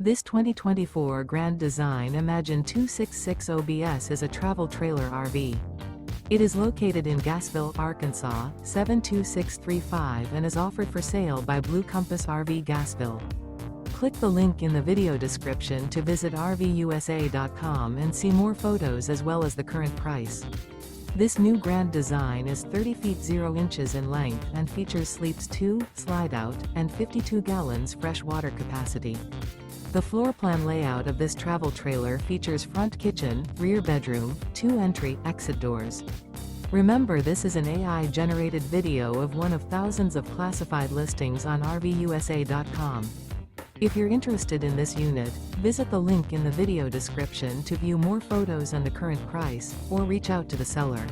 This 2024 Grand Design Imagine 266 OBS is a travel trailer RV. It is located in Gassville, Arkansas, 72635 and is offered for sale by Blue Compass RV Gassville. Click the link in the video description to visit RVUSA.com and see more photos as well as the current price. This new Grand Design is 30 feet 0 inches in length and features sleeps 2, slide-out, and 52 gallons fresh water capacity. The floor plan layout of this travel trailer features front kitchen, rear bedroom, 2 entry/exit doors. Remember, this is an AI-generated video of one of thousands of classified listings on RVUSA.com. If you're interested in this unit, visit the link in the video description to view more photos and the current price, or reach out to the seller.